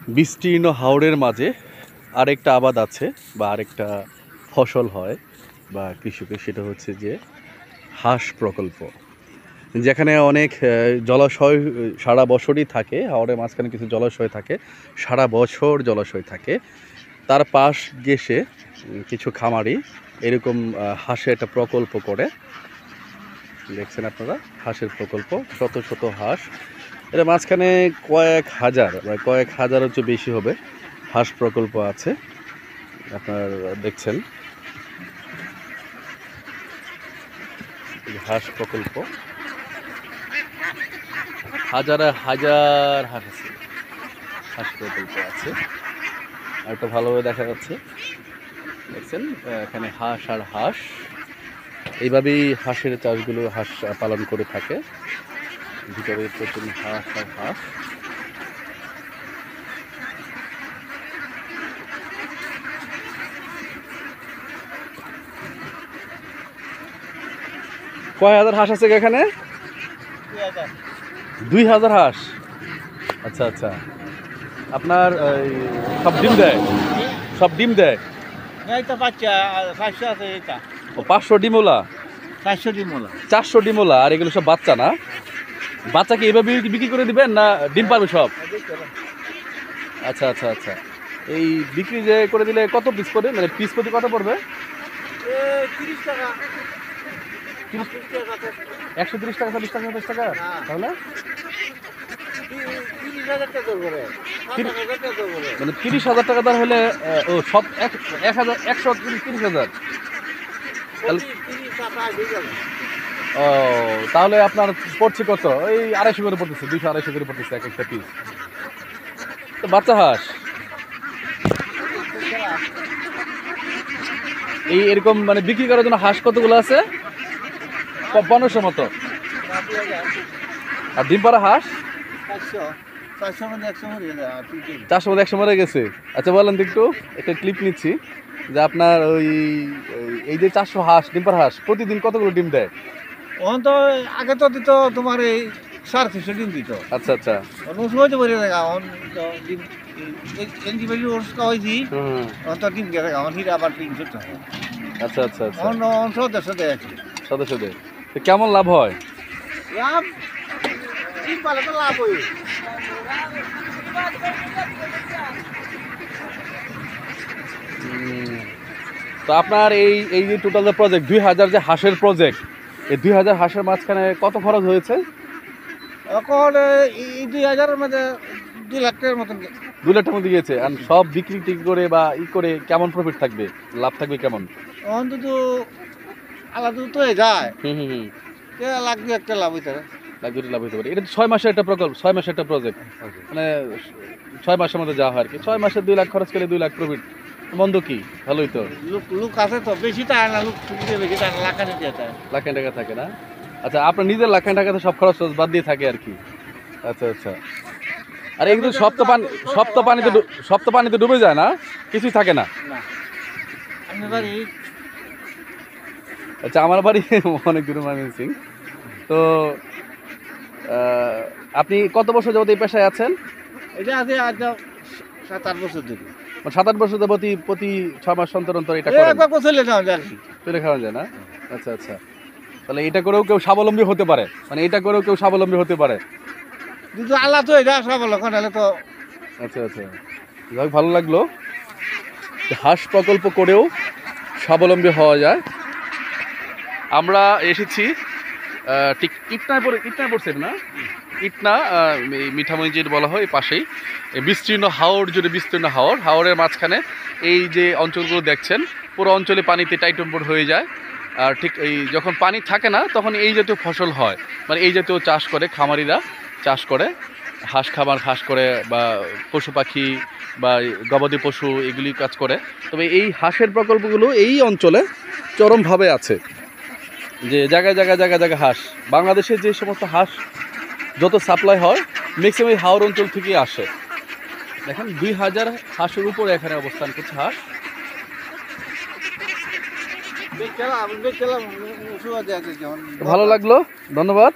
বিস্তীর্ণ হাওরের মাঝে আরেকটা আবাদ আছে বা আরেকটা ফসল হয় বা কৃষকের, সেটা হচ্ছে যে হাঁস প্রকল্প, যেখানে অনেক জলাশয় সারা বছরই থাকে। হাওরের মাঝখানে কিছু জলাশয় থাকে, সারা বছর জলাশয় থাকে। তার পাশ ঘেঁষে কিছু খামারি এরকম হাঁসের একটা প্রকল্প করে। দেখছেন আপনারা হাঁসের প্রকল্প, শত শত হাঁস, এটা মাঝখানে কয়েক হাজার বা কয়েক হাজারের চেয়ে বেশি হবে হাঁস প্রকল্প আছে। আপনার দেখছেন হাঁস প্রকল্প, হাজার হাজার হাঁস আছে, হাঁস প্রকল্প আছে। আর একটা ভালোভাবে দেখা যাচ্ছে, দেখছেন এখানে হাঁস আর হাঁস, এইভাবেই হাঁসের চাষগুলো হাঁস পালন করে থাকে। ভিতরে প্রচুর হাঁস আর হাঁস। কয় হাজার হাঁস আছে এখানে? 2000 হাঁস। আচ্ছা আচ্ছা, আপনার সব ডিম দেয়? সব ডিম দেয়? ও 500 ডিমওলা, 400 ডিমওলা, আর এগুলো সব বাচ্চা না? বাচ্চা কি এভাবে বিক্রি করে দিবেন না ডিম পারবে সব? আচ্ছা আচ্ছা আচ্ছা, এই বিক্রি যে করে দিলে কত পিস পড়বে, মানে পিস প্রতি কত পড়বে? 130 টাকা, 40 টাকা, 50 টাকা? তাহলে মানে 30,000 টাকা দর হলে ও সব 130,000। ও তাহলে আপনার পড়ছে কত? ওই 250 করে পড়তেছে, 200-250 করে পড়তেছে এক একটা পিস। তো বাচ্চা হাঁস এই এরকম মানে বিক্রি করার জন্য হাঁস কতগুলো আছে? 1500 মতো। আর ডিম পাড়া হাঁস 400 মধ্যে 100 মরে গেছে। আচ্ছা বলেন তো একটু, একটা ক্লিপ নিচ্ছি যে আপনার ওই এই যে 400 হাঁস, ডিম পাড়া হাঁস প্রতিদিন কতগুলো ডিম দেয়? তো আগে তো দিত তোমার এই 350 ডিম দিত। আচ্ছা আচ্ছা, সময় তো বেড়ে দেখা ডিম এন্টিবায়োটিক ওষুধ খাওয়াইছি, তো ডিম দিয়ে দেখা হিরে আবার 300 টাকা। আচ্ছা আচ্ছা আচ্ছা, সদস্য আছে সদস্যদের তো কেমন লাভ হয়? লাভ ডিম পালে তো লাভ হয়। তো আপনার এই এই যে টোটাল যে প্রজেক্ট 2000 যে হাঁসের প্রজেক্ট, এই 2000 হাঁসের মাঝখানে কত খরচ হয়েছে? এখন এই 2000-এর মধ্যে 2 লাখ টাকার মতন। 2 লাখ টাকার মধ্যে গিয়েছে। আর সব বিক্রি টিক্রি করে বা ই করে কেমন প্রফিট থাকবে, লাভ থাকবে কেমন? অন্তত আলাদা তো হয়ে যায়, হুম হুম হুম, লাখ 2 একটা লাভ হইতে পারে। লাখ 2 লাভ হতে পারে। এটা 6 মাসের একটা প্রকল্প, 6 মাসের একটা প্রজেক্ট, মানে 6 মাসের মধ্যে যাওয়া হয় আর কি। 6 মাসে 2 লাখ খরচ করে 2 লাখ প্রফিট, মন্দ কি, ভালোই তো। লোক আছে তো বেশি টাকা না, লোক বেশি টাকা লাখানি দিয়ে যায়, লাখ টাকা থাকে না? আচ্ছা, আপনার নিজের লাখ টাকাতে সব খরচ বাদ দিয়ে থাকে আর কি। আচ্ছা আচ্ছা, আর এগুলো সব তো পানিতে ডুবে যায় না, কিছুই থাকে না? আচ্ছা, আমার বাড়ি অনেক দূরে ময়মনসিং। তো আপনি কত বছর যাবত এই পেশায় আছেন? এটা আছে আজ 7-8 বছর ধরে। 7-8 বছর যাবত প্রতি 6 মাস অন্তর অন্তর এটা করেন? চলে খাওয়া যায় না? আচ্ছা আচ্ছা, তাহলে এটা করেও কেউ স্বাবলম্বী হতে পারে, মানে এটা করেও কেউ স্বাবলম্বী হতে পারে। কিন্তু আল্লাহ তো এটা স্বাবলম্বী হলে তো। আচ্ছা আচ্ছা, যাক ভালো লাগলো, হাঁস প্রকল্প করেও স্বাবলম্বী হওয়া যায়। আমরা এসেছি ঠিক ইটনায় পড়ছেন না? ইটনা মিঠামইজির বলা হয়, পাশেই বিস্তীর্ণ হাওর, জুড়ে বিস্তীর্ণ হাওরের মাঝখানে এই যে অঞ্চলগুলো দেখছেন, পুরো অঞ্চলে পানিতে টাইটম্বর হয়ে যায়। আর ঠিক এই যখন পানি থাকে না তখন এই জাতীয় ফসল হয়, মানে এই জাতীয় চাষ করে খামারিরা, চাষ করে হাঁস করে বা পশু পাখি বা গবাদি পশু এগুলি কাজ করে। তবে এই হাঁসের প্রকল্পগুলো এই অঞ্চলে চরমভাবে আছে, যে জায়গায় জায়গায় জায়গায় জায়গায় হাঁস। বাংলাদেশে যে সমস্ত হাঁস যত সাপ্লাই হয় ম্যাক্সিমাম হাওর অঞ্চল থেকেই আসে। দেখেন 2000 হাঁসের উপরে এখানে অবস্থান করছে হাঁস। ভালো লাগলো, ধন্যবাদ।